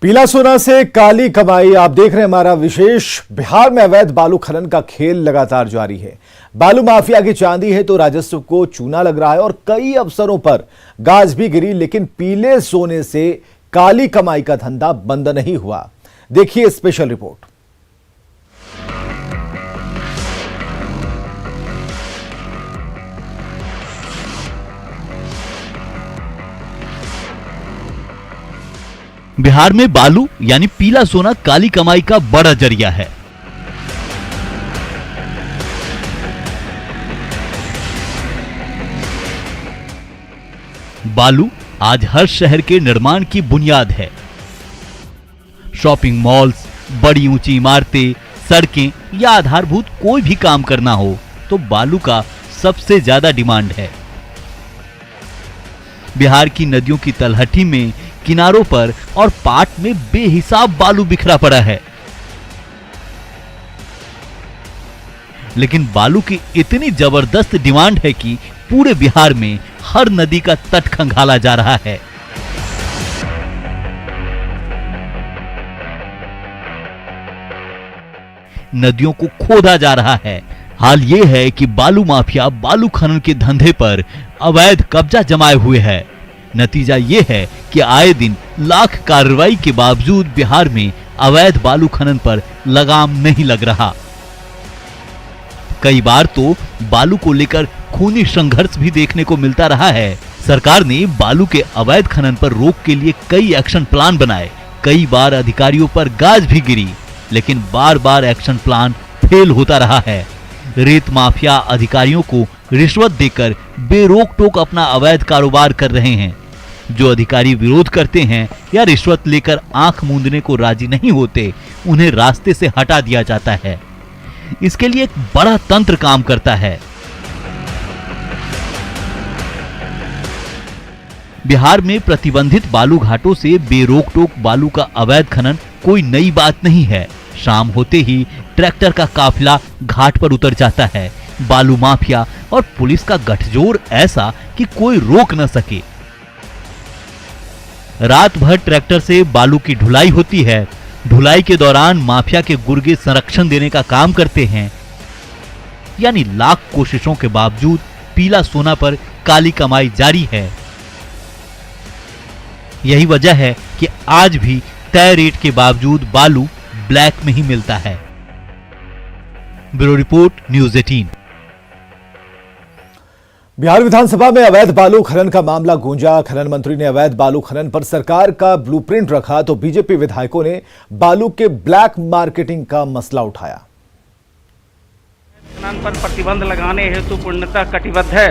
पीला सोना से काली कमाई। आप देख रहे हैं हमारा विशेष। बिहार में अवैध बालू खनन का खेल लगातार जारी है। बालू माफिया की चांदी है तो राजस्व को चूना लग रहा है और कई अवसरों पर गाज भी गिरी, लेकिन पीले सोने से काली कमाई का धंधा बंद नहीं हुआ। देखिए स्पेशल रिपोर्ट। बिहार में बालू यानी पीला सोना काली कमाई का बड़ा जरिया है। बालू आज हर शहर के निर्माण की बुनियाद है। शॉपिंग मॉल्स, बड़ी ऊंची इमारतें, सड़कें या आधारभूत कोई भी काम करना हो तो बालू का सबसे ज्यादा डिमांड है। बिहार की नदियों की तलहटी में, किनारों पर और पाट में बेहिसाब बालू बिखरा पड़ा है। लेकिन बालू की इतनी जबरदस्त डिमांड है कि पूरे बिहार में हर नदी का तट खंगाला जा रहा है। नदियों को खोदा जा रहा है। हाल यह है कि बालू माफिया बालू खनन के धंधे पर अवैध कब्जा जमाए हुए है। नतीजा यह है कि आए दिन लाख कार्रवाई के बावजूद बिहार में अवैध बालू खनन पर लगाम नहीं लग रहा। कई बार तो बालू को लेकर खूनी संघर्ष भी देखने को मिलता रहा है। सरकार ने बालू के अवैध खनन पर रोक के लिए कई एक्शन प्लान बनाए। कई बार अधिकारियों पर गाज भी गिरी, लेकिन बार बार एक्शन प्लान फेल होता रहा है। रेत माफिया अधिकारियों को रिश्वत देकर बेरोक टोक अपना अवैध कारोबार कर रहे हैं। जो अधिकारी विरोध करते हैं या रिश्वत लेकर आंख मूंदने को राजी नहीं होते, उन्हें रास्ते से हटा दिया जाता है। इसके लिए एक बड़ा तंत्र काम करता है। बिहार में प्रतिबंधित बालू घाटों से बेरोक टोक बालू का अवैध खनन कोई नई बात नहीं है। शाम होते ही ट्रैक्टर का काफिला घाट पर उतर जाता है। बालू माफिया और पुलिस का गठजोड़ ऐसा कि कोई रोक न सके। रात भर ट्रैक्टर से बालू की ढुलाई होती है। ढुलाई के दौरान माफिया के गुर्गे संरक्षण देने का काम करते हैं। यानी लाख कोशिशों के बावजूद पीला सोना पर काली कमाई जारी है। यही वजह है कि आज भी तय रेट के बावजूद बालू ब्लैक में ही मिलता है। Bureau report, news 18। बिहार विधानसभा में अवैध बालू खनन का मामला गूंजा। खनन मंत्री ने अवैध बालू खनन पर सरकार का ब्लूप्रिंट रखा तो बीजेपी विधायकों ने बालू के ब्लैक मार्केटिंग का मसला उठाया। खनन पर प्रतिबंध लगाने हेतु पूर्णतः कटिबद्ध है।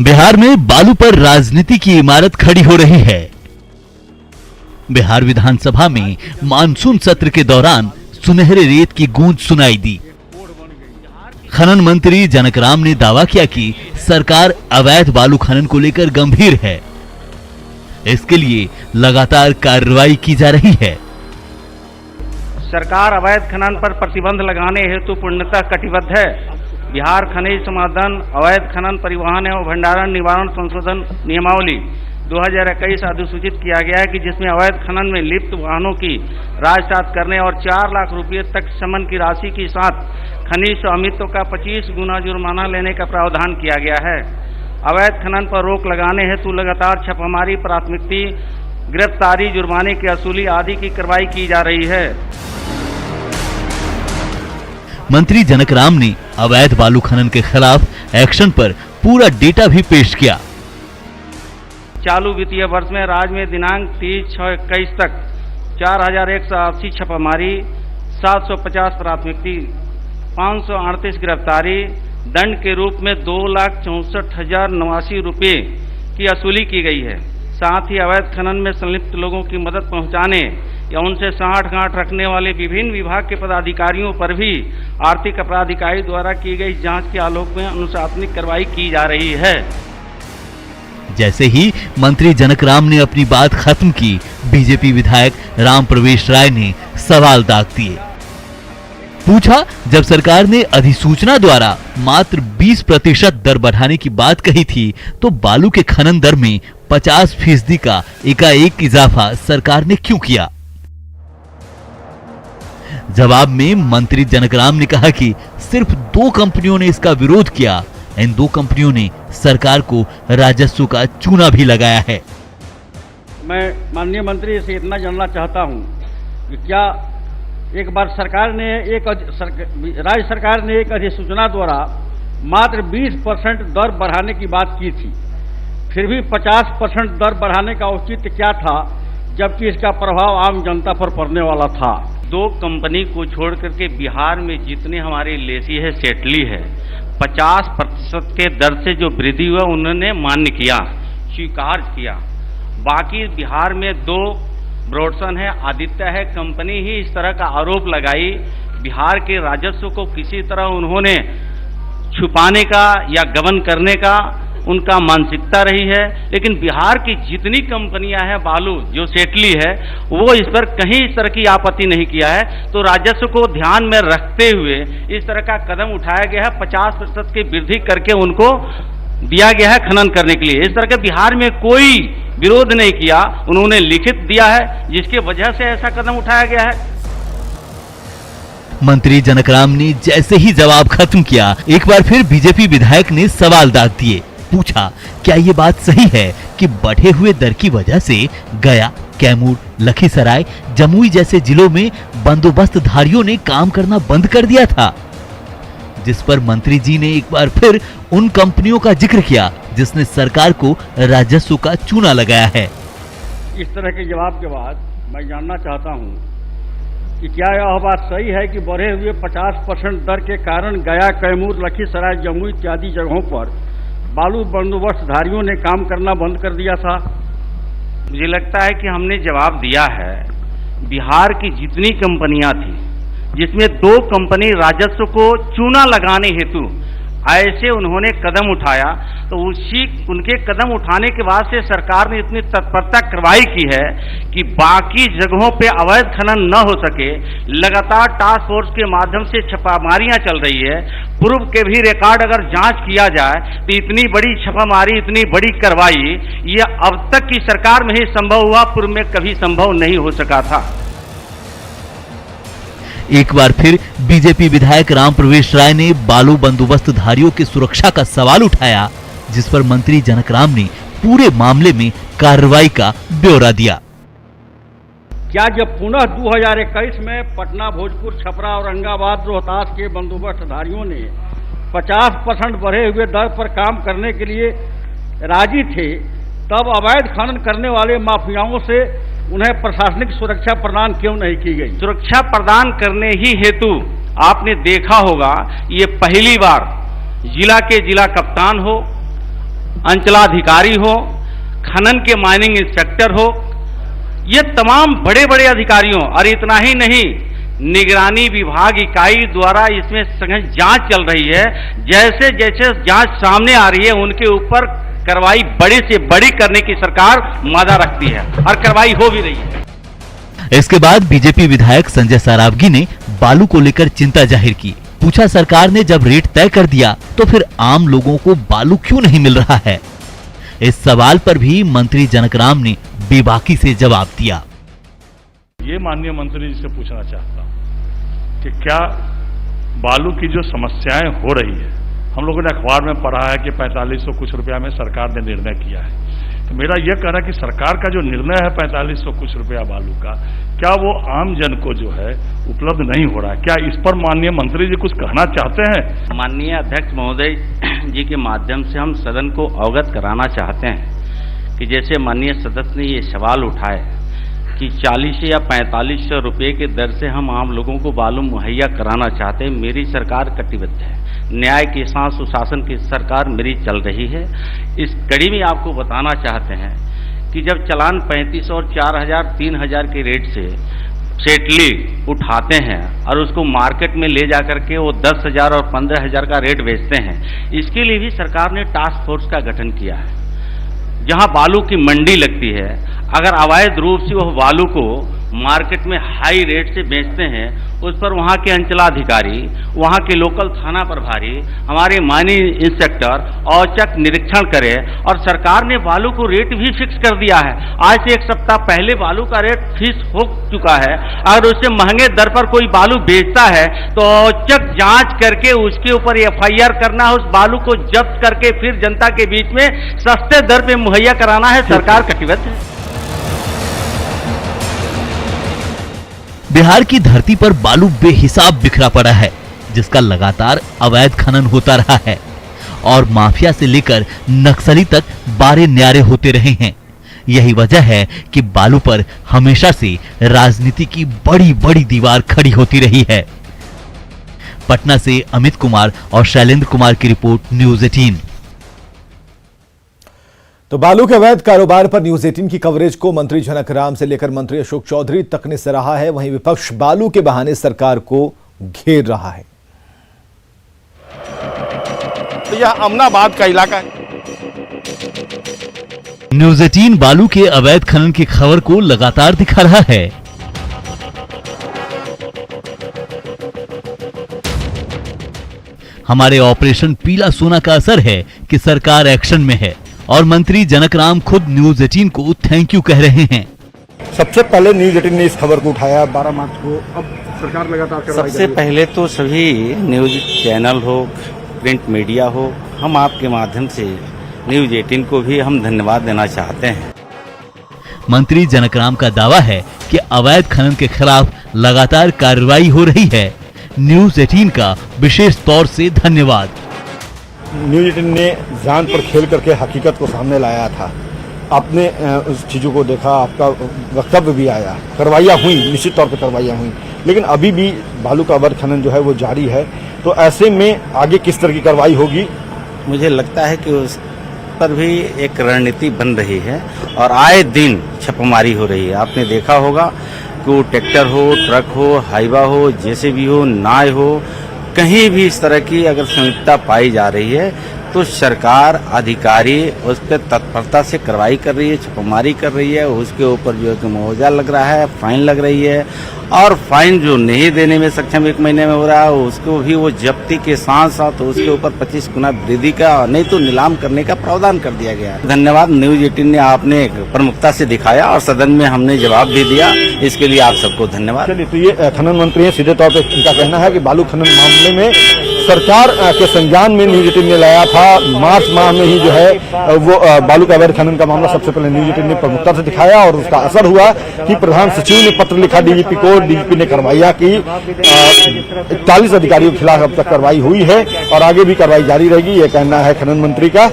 बिहार में बालू पर राजनीति की इमारत खड़ी हो रही है। बिहार विधानसभा में मानसून सत्र के दौरान सुनहरे रेत की गूंज सुनाई दी। खनन मंत्री जनकराम ने दावा किया कि सरकार अवैध बालू खनन को लेकर गंभीर है। इसके लिए लगातार कार्रवाई की जा रही है। सरकार अवैध खनन पर प्रतिबंध लगाने हेतु पूर्णतः कटिबद्ध है। बिहार खनिज समाधान अवैध खनन परिवहन एवं भंडारण निवारण संशोधन नियमावली 2021 अधिसूचित किया गया है कि जिसमें अवैध खनन में लिप्त वाहनों की राजसात करने और 4 लाख रुपए तक समन की राशि के साथ खनिज स्वामित्व का 25 गुना जुर्माना लेने का प्रावधान किया गया है। अवैध खनन पर रोक लगाने हेतु लगातार छापामारी, प्राथमिकी, गिरफ्तारी, जुर्माने की वसूली आदि की कार्रवाई की जा रही है। मंत्री जनकराम ने अवैध बालू खनन के खिलाफ एक्शन पर पूरा डेटा भी पेश किया। चालू वित्तीय वर्ष में राज्य में दिनांक 30/6/21 तक 4180 छापामारी, 750 प्राथमिकी, 538 गिरफ्तारी, दंड के रूप में 2,64,089 रुपये की वसूली की गई है। साथ ही अवैध खनन में संलिप्त लोगों की मदद पहुंचाने या उनसे सांठ-गांठ रखने वाले विभिन्न विभाग के पदाधिकारियों पर भी आर्थिक अपराध इकाई द्वारा की गई जांच के आलोक में अनुशासनिक कार्रवाई की जा रही है। जैसे ही मंत्री जनकराम ने अपनी बात खत्म की, बीजेपी विधायक राम प्रवेश राय ने सवाल दाग दिए। पूछा, जब सरकार ने अधिसूचना द्वारा मात्र 20% दर बढ़ाने की बात कही थी तो बालू के खनन दर में 50% का एकाएक इजाफा सरकार ने क्यों किया? जवाब में मंत्री जनकराम ने कहा कि सिर्फ 2 कंपनियों ने इसका विरोध किया। इन 2 कंपनियों ने सरकार को राजस्व का चूना भी लगाया है। मैं माननीय मंत्री से इतना जानना चाहता हूं कि क्या एक बार राज्य सरकार ने एक अधिसूचना द्वारा मात्र 20% दर बढ़ाने की बात की थी, फिर भी 50% दर बढ़ाने का औचित्य क्या था, जबकि इसका प्रभाव आम जनता पर पड़ने वाला था। 2 कंपनी को छोड़ करके बिहार में जितने हमारे लेसी है, सेटली है, 50% के दर से जो वृद्धि हुआ उन्होंने मान्य किया, स्वीकार किया। बाकी बिहार में 2 ब्रॉडसन है, आदित्य है, कंपनी ही इस तरह का आरोप लगाई। बिहार के राजस्व को किसी तरह उन्होंने छुपाने का या गबन करने का उनका मानसिकता रही है। लेकिन बिहार की जितनी कंपनियां हैं बालू जो सेटली है, वो इस पर कहीं इस तरह की आपत्ति नहीं किया है। तो राजस्व को ध्यान में रखते हुए इस तरह का कदम उठाया गया है, 50% की वृद्धि करके उनको दिया गया है खनन करने के लिए। इस तरह के बिहार में कोई विरोध नहीं किया, उन्होंने लिखित दिया है, जिसके वजह से ऐसा कदम उठाया गया है। मंत्री जनकराम ने जैसे ही जवाब खत्म किया, एक बार फिर बीजेपी विधायक ने सवाल दाग दिए। पूछा, क्या ये बात सही है कि बढ़े हुए दर की वजह से गया, कैमूर, लखीसराय, जमुई जैसे जिलों में बंदोबस्तधारियों ने काम करना बंद कर दिया था? जिस पर मंत्री जी ने एक बार फिर उन कंपनियों का जिक्र किया जिसने सरकार को राजस्व का चूना लगाया है। इस तरह के जवाब के बाद मैं जानना चाहता हूं कि क्या यह बात सही है कि बढ़े हुए 50% दर के कारण गया, कैमूर, लखीसराय, जमुई इत्यादि जगहों पर बालू बंदोबस्तधारियों ने काम करना बंद कर दिया था? मुझे लगता है कि हमने जवाब दिया है। बिहार की जितनी कंपनियां थी, जिसमें 2 कंपनी राजस्व को चूना लगाने हेतु ऐसे उन्होंने कदम उठाया, तो उनके कदम उठाने के बाद से सरकार ने इतनी तत्परता कार्रवाई की है कि बाकी जगहों पे अवैध खनन न हो सके। लगातार टास्क फोर्स के माध्यम से छापामारियां चल रही है। पूर्व के भी रिकॉर्ड अगर जांच किया जाए तो इतनी बड़ी छापामारी, इतनी बड़ी कार्रवाई ये अब तक की सरकार में ही संभव हुआ, पूर्व में कभी संभव नहीं हो सका था। एक बार फिर बीजेपी विधायक राम प्रवेश राय ने बालू बंदोबस्तधारियों की सुरक्षा का सवाल उठाया, जिस पर मंत्री जनकराम ने पूरे मामले में कार्रवाई का ब्यौरा दिया। क्या जब पुनः 2021 में पटना, भोजपुर, छपरा, औरंगाबाद, रोहतास के बंदोबस्तधारियों ने 50% बढ़े हुए दर पर काम करने के लिए राजी थे, तब अवैध खनन करने वाले माफियाओं से उन्हें प्रशासनिक सुरक्षा प्रदान क्यों नहीं की गई? सुरक्षा प्रदान करने ही हेतु आपने देखा होगा, ये पहली बार जिला के जिला कप्तान हो, अंचलाधिकारी हो, खनन के माइनिंग इंस्पेक्टर हो, ये तमाम बड़े बड़े अधिकारियों, और इतना ही नहीं, निगरानी विभाग इकाई द्वारा इसमें जांच चल रही है। जैसे जैसे जांच सामने आ रही है उनके ऊपर कार्रवाई बड़ी से बड़ी करने की सरकार मादा रखती है और कार्रवाई हो भी रही है। इसके बाद बीजेपी विधायक संजय सरावगी ने बालू को लेकर चिंता जाहिर की। पूछा, सरकार ने जब रेट तय कर दिया तो फिर आम लोगों को बालू क्यों नहीं मिल रहा है? इस सवाल पर भी मंत्री जनकराम ने बेबाकी से जवाब दिया। ये माननीय मंत्री जी से पूछना चाहता हूं कि क्या बालू की जो समस्याएं हो रही है, हम लोगों ने अखबार में पढ़ा है कि 4500 कुछ रुपया में सरकार ने निर्णय किया है, तो मेरा यह कहना है कि सरकार का जो निर्णय है 4500 कुछ रुपया बालू का, क्या वो आम जन को जो है उपलब्ध नहीं हो रहा है? क्या इस पर माननीय मंत्री जी कुछ कहना चाहते हैं? माननीय अध्यक्ष महोदय जी के माध्यम से हम सदन को अवगत कराना चाहते हैं कि जैसे माननीय सदस्य ने ये सवाल उठाए कि 40 या 4500 रुपये के दर से हम आम लोगों को बालू मुहैया कराना चाहते हैं। मेरी सरकार कटिबद्ध है, न्याय के साथ सुशासन की सरकार मेरी चल रही है। इस कड़ी में आपको बताना चाहते हैं कि जब चालान 35 और 4000, 3000 के रेट से सेटली उठाते हैं और उसको मार्केट में ले जाकर के वो 10,000 और 15,000 का रेट बेचते हैं, इसके लिए भी सरकार ने टास्क फोर्स का गठन किया है। जहां बालू की मंडी लगती है, अगर अवैध रूप से वह बालू को मार्केट में हाई रेट से बेचते हैं, उस पर वहाँ के अंचलाधिकारी, वहाँ के लोकल थाना प्रभारी, हमारे माइनिंग इंस्पेक्टर औचक निरीक्षण करे। और सरकार ने बालू को रेट भी फिक्स कर दिया है। आज से 1 सप्ताह पहले बालू का रेट फिक्स हो चुका है। अगर उससे महंगे दर पर कोई बालू बेचता है तो औचक जांच करके उसके ऊपर FIR करना है, उस बालू को जब्त करके फिर जनता के बीच में सस्ते दर पे मुहैया कराना है। सरकार कटिबद्ध है। बिहार की धरती पर बालू बेहिसाब बिखरा पड़ा है, जिसका लगातार अवैध खनन होता रहा है और माफिया से लेकर नक्सली तक बारे न्यारे होते रहे हैं। यही वजह है कि बालू पर हमेशा से राजनीति की बड़ी बड़ी दीवार खड़ी होती रही है। पटना से अमित कुमार और शैलेंद्र कुमार की रिपोर्ट, न्यूज़ 18। तो बालू के अवैध कारोबार पर न्यूज़ 18 की कवरेज को मंत्री जनक राम से लेकर मंत्री अशोक चौधरी तक ने सराहा है। वहीं विपक्ष बालू के बहाने सरकार को घेर रहा है। तो यह अमनाबाद का इलाका है। न्यूज़ 18 बालू के अवैध खनन की खबर को लगातार दिखा रहा है। हमारे ऑपरेशन पीला सोना का असर है कि सरकार एक्शन में है और मंत्री जनक राम खुद न्यूज़ 18 को थैंक यू कह रहे हैं। सबसे पहले न्यूज़ 18 ने इस खबर को उठाया 12 मार्च को। अब सरकार लगातार सबसे पहले तो सभी न्यूज चैनल हो, प्रिंट मीडिया हो, हम आपके माध्यम से न्यूज़ 18 को भी हम धन्यवाद देना चाहते हैं। मंत्री जनक राम का दावा है कि अवैध खनन के खिलाफ लगातार कार्रवाई हो रही है। न्यूज़ 18 का विशेष तौर से धन्यवाद। न्यूज़ 18 ने जान पर खेल करके हकीकत को सामने लाया था। आपने उस चीज़ों को देखा, आपका वक्तव्य भी आया, कार्रवाइयाँ हुई, निश्चित तौर पर कार्रवाइयाँ हुई, लेकिन अभी भी बालू का अवैध खनन जो है वो जारी है। तो ऐसे में आगे किस तरह की कार्रवाई होगी? मुझे लगता है कि उस पर भी एक रणनीति बन रही है और आए दिन छापेमारी हो रही है। आपने देखा होगा कि वो ट्रैक्टर हो, ट्रक हो, हाईवा हो, जेसीबी हो, नाव हो, कहीं भी इस तरह की अगर संयुक्ता पाई जा रही है तो सरकार अधिकारी उस पर तत्परता से कार्रवाई कर रही है, छापेमारी कर रही है। उसके ऊपर जो है कि मुआवजा लग रहा है, फाइन लग रही है और फाइन जो नहीं देने में सक्षम 1 महीने में हो रहा है उसको भी वो जब्ती के साथ साथ उसके ऊपर 25 गुना वृद्धि का, नहीं तो नीलाम करने का प्रावधान कर दिया गया है। धन्यवाद न्यूज़ 18 ने, आपने प्रमुखता से दिखाया और सदन में हमने जवाब भी दिया, इसके लिए आप सबको धन्यवाद। चलिए, तो ये खनन मंत्री हैं, सीधे तौर पर इनका कहना है कि बालू खनन मामले में सरकार के संज्ञान में न्यूज़ 18 ने लाया था। मार्च माह में ही जो है वो बालू का अवैध खनन का मामला सबसे पहले न्यूज़ 18 ने प्रमुखता से दिखाया और उसका असर हुआ कि प्रधान सचिव ने पत्र लिखा डीजीपी को, डीजीपी ने कार्रवाइयाँ की। 41 अधिकारियों के खिलाफ अब तक कार्रवाई हुई है और आगे भी कार्रवाई जारी रहेगी, ये कहना है खनन मंत्री का।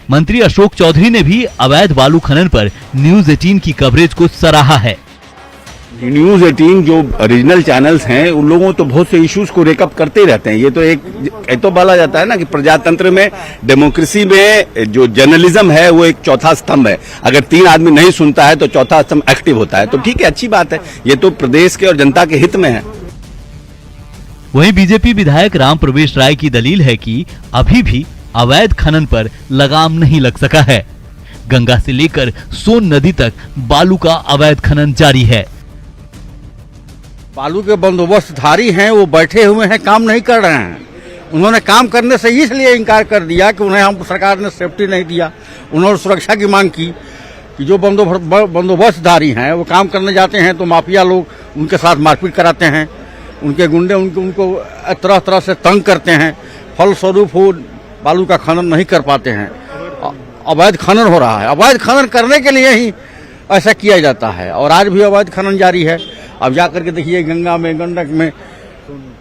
मंत्री अशोक चौधरी ने भी अवैध बालू खनन पर न्यूज़ 18 की कवरेज को सराहा है। न्यूज़ 18 जो रीजनल चैनल्स हैं उन लोगों तो बहुत से इश्यूज को रेकअप करते रहते हैं। ये तो एक तो बोला जाता है ना कि प्रजातंत्र में, डेमोक्रेसी में जो जर्नलिज्म है वो एक चौथा स्तंभ है। अगर 3 आदमी नहीं सुनता है तो चौथा स्तंभ एक्टिव होता है। तो ठीक है, अच्छी बात है, ये तो प्रदेश के और जनता के हित में है। वहीं बीजेपी विधायक राम प्रवेश राय की दलील है कि अभी भी अवैध खनन पर लगाम नहीं लग सका है। गंगा से लेकर सोन नदी तक बालू का अवैध खनन जारी है। बालू के बंदोबस्तधारी हैं, वो बैठे हुए हैं, काम नहीं कर रहे हैं। उन्होंने काम करने से इसलिए इनकार कर दिया कि उन्हें हम सरकार ने सेफ्टी नहीं दिया। उन्होंने सुरक्षा की मांग की कि जो बंदोबस्तधारी हैं वो काम करने जाते हैं तो माफिया लोग उनके साथ मारपीट कराते हैं, उनके गुंडे उनको तरह तरह से तंग करते हैं। फलस्वरूप वो बालू का खनन नहीं कर पाते हैं। अवैध खनन हो रहा है। अवैध खनन करने के लिए ही ऐसा किया जाता है और आज भी अवैध खनन जारी है। अब जाकर के देखिए, गंगा में, गंडक में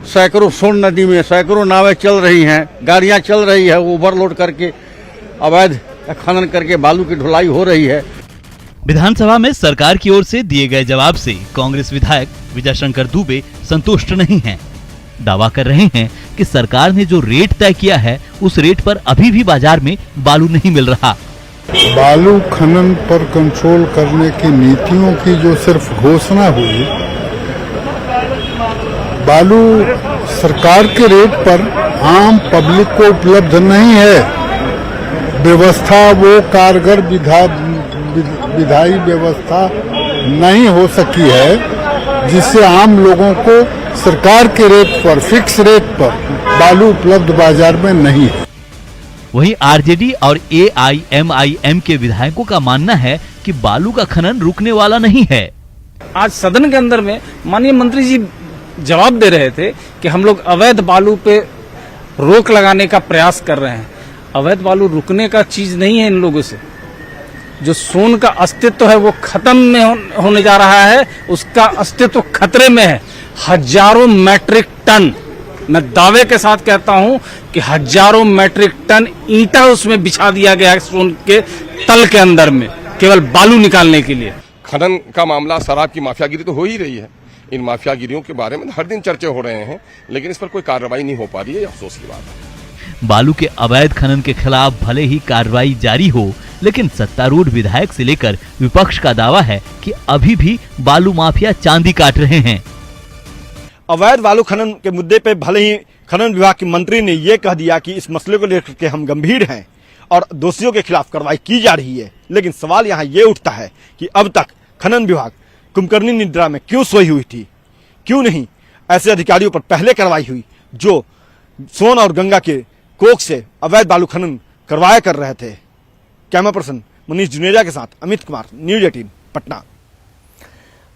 सैकड़ों, सोन नदी में सैकड़ों नावें चल रही हैं, गाड़ियां चल रही है, ओवरलोड करके अवैध खनन करके बालू की ढुलाई हो रही है। विधानसभा में सरकार की ओर से दिए गए जवाब से कांग्रेस विधायक विजय शंकर दुबे संतुष्ट नहीं हैं। दावा कर रहे हैं कि सरकार ने जो रेट तय किया है उस रेट पर अभी भी बाजार में बालू नहीं मिल रहा। बालू खनन पर कंट्रोल करने की नीतियों की जो सिर्फ घोषणा हुई, बालू सरकार के रेट पर आम पब्लिक को उपलब्ध नहीं है। व्यवस्था वो कारगर विधायी व्यवस्था नहीं हो सकी है, जिससे आम लोगों को सरकार के रेट पर, फिक्स रेट पर बालू उपलब्ध बाजार में नहीं है। वहीं आरजेडी और एआईएमआईएम के विधायकों का मानना है कि बालू का खनन रुकने वाला नहीं है। आज सदन के अंदर में माननीय मंत्री जी जवाब दे रहे थे कि हम लोग अवैध बालू पे रोक लगाने का प्रयास कर रहे हैं। अवैध बालू रुकने का चीज नहीं है इन लोगों से। जो सोन का अस्तित्व है वो खत्म में होने जा रहा है, उसका अस्तित्व खतरे में है। हजारों मैट्रिक टन, मैं दावे के साथ कहता हूं कि हजारों मैट्रिक टन ईंटा उसमें बिछा दिया गया है सोन के तल के अंदर में, केवल बालू निकालने के लिए। खनन का मामला, शराब की माफियागिरी तो हो ही रही है। इन माफियागिरियों के बारे में हर दिन चर्चे हो रहे हैं, लेकिन इस पर कोई कार्रवाई नहीं हो पा रही है, अफसोस की बात है। बालू के अवैध खनन के खिलाफ भले ही कार्रवाई जारी हो, लेकिन सत्तारूढ़ विधायक से लेकर विपक्ष का दावा है कि अभी भी बालू माफिया चांदी काट रहे हैं। अवैध बालू खनन के मुद्दे पे भले ही खनन विभाग के मंत्री ने ये कह दिया कि इस मसले को लेकर के हम गंभीर हैं और दोषियों के खिलाफ कार्रवाई की जा रही है, लेकिन सवाल यहाँ ये उठता है कि अब तक खनन विभाग कुंभकर्णी निद्रा में क्यों सोई हुई थी? क्यों नहीं ऐसे अधिकारियों पर पहले कार्रवाई हुई जो सोन और गंगा के कोख से अवैध बालू खनन करवाया कर रहे थे? कैमरा पर्सन मनीष जुनेजा के साथ अमित कुमार, न्यूज 18 पटना।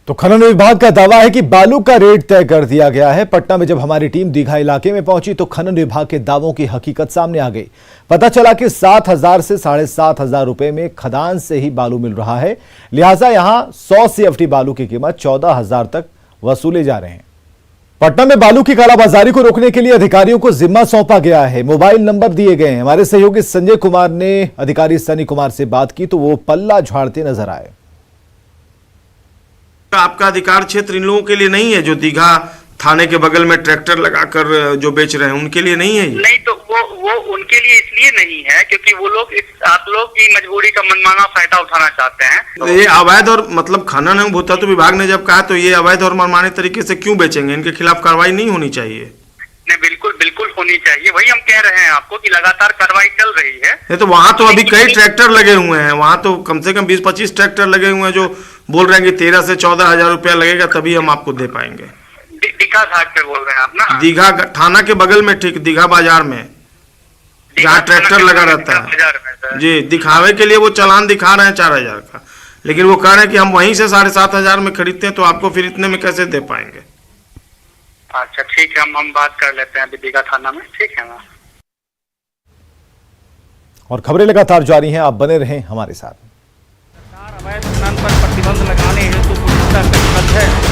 तो खनन विभाग का दावा है कि बालू का रेट तय कर दिया गया है। पटना में जब हमारी टीम दीघा इलाके में पहुंची तो खनन विभाग के दावों की हकीकत सामने आ गई। पता चला कि 7,000 से 7,500 रुपए में खदान से ही बालू मिल रहा है, लिहाजा यहां 100 CFT बालू की कीमत 14,000 तक वसूले जा रहे हैं। पटना में बालू की कालाबाजारी को रोकने के लिए अधिकारियों को जिम्मा सौंपा गया है। मोबाइल नंबर दिए गए हैं। हमारे सहयोगी संजय कुमार ने अधिकारी सनी कुमार से बात की तो वो पल्ला झाड़ते नजर आए। आपका अधिकार क्षेत्र इन लोगों के लिए नहीं है जो दीघा थाने के बगल में ट्रैक्टर लगाकर जो बेच रहे हैं, उनके लिए नहीं है ये? नहीं, तो वो उनके लिए इसलिए नहीं है क्योंकि वो लोग आप लोग की मजबूरी का मनमाना फायदा उठाना चाहते हैं। तो ये अवैध और मतलब खनन एवं भूतत्व विभाग ने जब कहा तो ये अवैध और मनमाने तरीके से क्यों बेचेंगे? इनके खिलाफ कार्रवाई नहीं होनी चाहिए? नहीं, बिल्कुल बिल्कुल होनी चाहिए। वही हम कह रहे हैं आपको कि लगातार कार्रवाई चल रही है। नहीं, तो वहाँ तो अभी कई ट्रैक्टर लगे हुए हैं, वहाँ तो कम से कम 20-25 ट्रैक्टर लगे हुए हैं जो बोल रहे हैं कि 13 से 14,000 रुपया लगेगा तभी हम आपको दे पाएंगे। दीघा घाट पे बोल रहे हैं आप ना? दीघा थाना के बगल में, ठीक दीघा बाजार में जहाँ ट्रैक्टर लगा रहता है जी, दिखावे के लिए वो चालान दिखा रहे हैं 4,000 का, लेकिन वो कह रहे हैं कि हम वहीं से 7,500 में खरीदते हैं तो आपको फिर इतने में कैसे दे पाएंगे? अच्छा ठीक है, हम बात कर लेते हैं दीघा थाना में। ठीक है ना। और खबरें लगातार जारी हैं, आप बने रहें हमारे साथ। सरकार अवैध खनन पर प्रतिबंध लगाने हेतु पूरी तरह कटिबद्ध है।